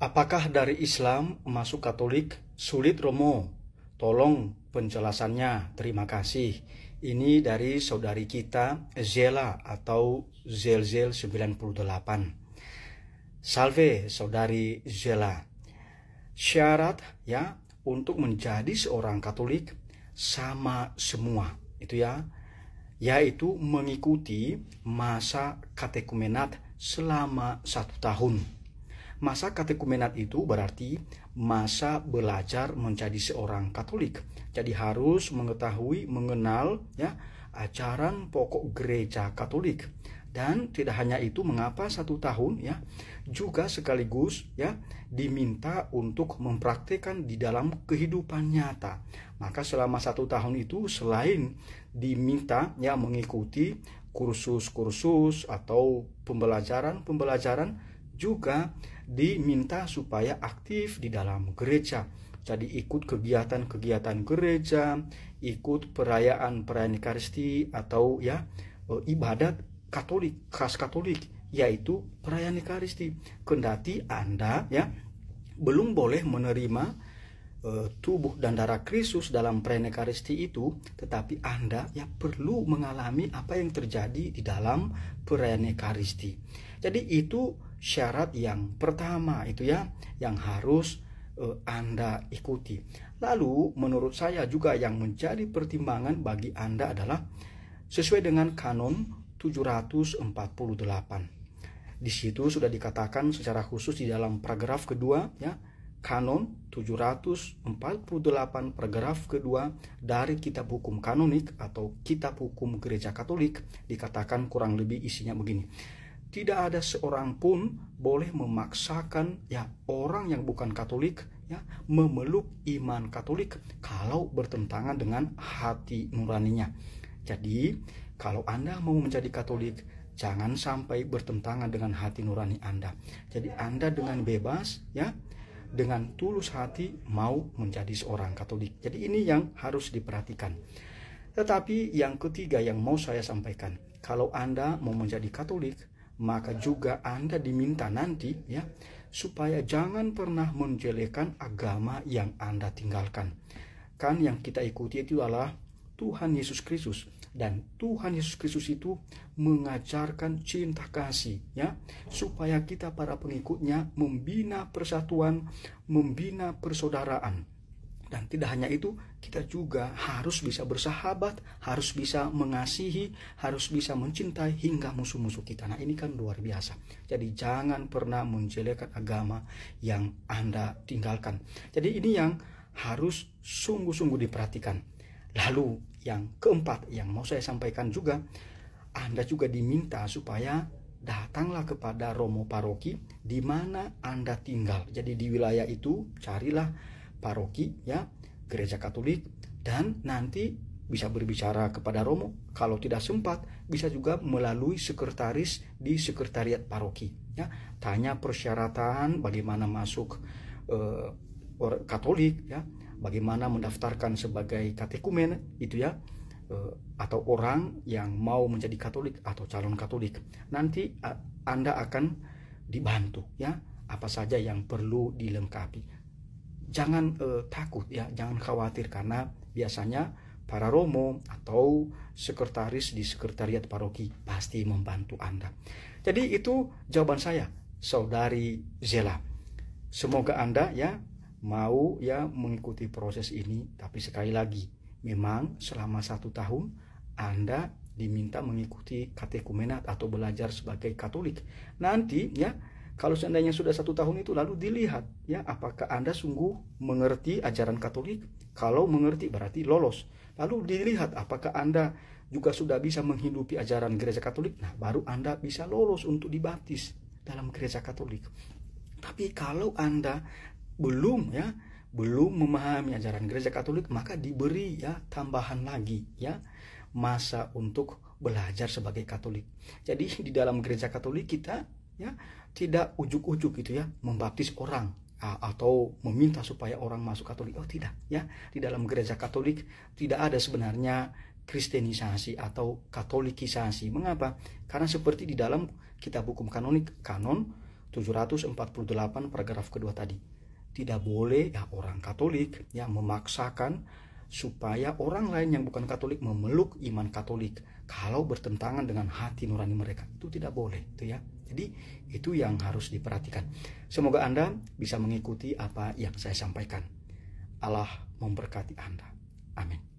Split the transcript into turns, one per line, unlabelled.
Apakah dari Islam masuk Katolik sulit, Romo? Tolong penjelasannya, terima kasih. Ini dari saudari kita Zela atau Zelzel 98. Salve saudari Zela. Syarat ya untuk menjadi seorang Katolik sama semua, itu ya, yaitu mengikuti masa katekumenat selama 1 tahun. Masa katekumenat itu berarti masa belajar menjadi seorang Katolik. Jadi harus mengetahui, mengenal ya ajaran pokok gereja Katolik. Dan tidak hanya itu, mengapa 1 tahun ya, juga sekaligus ya diminta untuk mempraktikkan di dalam kehidupan nyata. Maka selama 1 tahun itu selain diminta ya mengikuti kursus-kursus atau pembelajaran juga diminta supaya aktif di dalam gereja. Jadi ikut kegiatan-kegiatan gereja, ikut perayaan-perayaan Ekaristi atau ya ibadat Katolik, khas Katolik, yaitu perayaan Ekaristi. Kendati Anda ya belum boleh menerima tubuh dan darah Kristus dalam perayaan Ekaristi itu, tetapi Anda ya perlu mengalami apa yang terjadi di dalam perayaan Ekaristi. Jadi itu syarat yang pertama itu ya, yang harus Anda ikuti. Lalu menurut saya juga yang menjadi pertimbangan bagi Anda adalah sesuai dengan kanon 748. Di situ sudah dikatakan secara khusus di dalam paragraf kedua ya, kanon 748 paragraf kedua dari kitab hukum kanonik atau kitab hukum gereja Katolik, dikatakan kurang lebih isinya begini. Tidak ada seorang pun boleh memaksakan ya orang yang bukan Katolik ya memeluk iman Katolik kalau bertentangan dengan hati nuraninya. Jadi kalau Anda mau menjadi Katolik, jangan sampai bertentangan dengan hati nurani Anda. Jadi Anda dengan bebas ya, dengan tulus hati mau menjadi seorang Katolik. Jadi ini yang harus diperhatikan. Tetapi yang ketiga yang mau saya sampaikan, kalau Anda mau menjadi Katolik, maka juga Anda diminta nanti ya supaya jangan pernah menjelekkan agama yang Anda tinggalkan. Kan yang kita ikuti itu adalah Tuhan Yesus Kristus, dan Tuhan Yesus Kristus itu mengajarkan cinta kasih ya supaya kita para pengikutnya membina persatuan, membina persaudaraan. Dan tidak hanya itu, kita juga harus bisa bersahabat, harus bisa mengasihi, harus bisa mencintai hingga musuh-musuh kita. Nah ini kan luar biasa. Jadi jangan pernah menjelekkan agama yang Anda tinggalkan. Jadi ini yang harus sungguh-sungguh diperhatikan. Lalu yang keempat yang mau saya sampaikan juga, Anda juga diminta supaya datanglah kepada romo paroki di mana Anda tinggal. Jadi di wilayah itu carilah paroki ya gereja Katolik, dan nanti bisa berbicara kepada romo. Kalau tidak sempat, bisa juga melalui sekretaris di sekretariat paroki ya, tanya persyaratan bagaimana masuk Katolik ya, bagaimana mendaftarkan sebagai katekumen itu ya, atau orang yang mau menjadi Katolik atau calon Katolik. Nanti Anda akan dibantu ya, apa saja yang perlu dilengkapi. Jangan takut ya, jangan khawatir, karena biasanya para romo atau sekretaris di sekretariat paroki pasti membantu Anda. Jadi itu jawaban saya, saudari Zela. Semoga Anda ya mau ya mengikuti proses ini. Tapi sekali lagi, memang selama 1 tahun Anda diminta mengikuti katekumenat atau belajar sebagai Katolik. Nanti ya, kalau seandainya sudah 1 tahun itu, lalu dilihat ya apakah Anda sungguh mengerti ajaran Katolik. Kalau mengerti berarti lolos. Lalu dilihat apakah Anda juga sudah bisa menghidupi ajaran gereja Katolik. Nah baru Anda bisa lolos untuk dibaptis dalam gereja Katolik. Tapi kalau Anda belum memahami ajaran gereja Katolik, maka diberi ya tambahan lagi ya masa untuk belajar sebagai Katolik. Jadi di dalam gereja Katolik kita ya tidak ujuk-ujuk gitu ya membaptis orang atau meminta supaya orang masuk Katolik. Oh tidak ya, di dalam gereja Katolik tidak ada sebenarnya kristenisasi atau katolikisasi. Mengapa? Karena seperti di dalam kitab hukum kanonik, kanon 748 paragraf kedua tadi. Tidak boleh ya orang Katolik yang memaksakan supaya orang lain yang bukan Katolik memeluk iman Katolik kalau bertentangan dengan hati nurani mereka. Itu tidak boleh, itu ya. Jadi itu yang harus diperhatikan. Semoga Anda bisa mengikuti apa yang saya sampaikan. Allah memberkati Anda. Amin.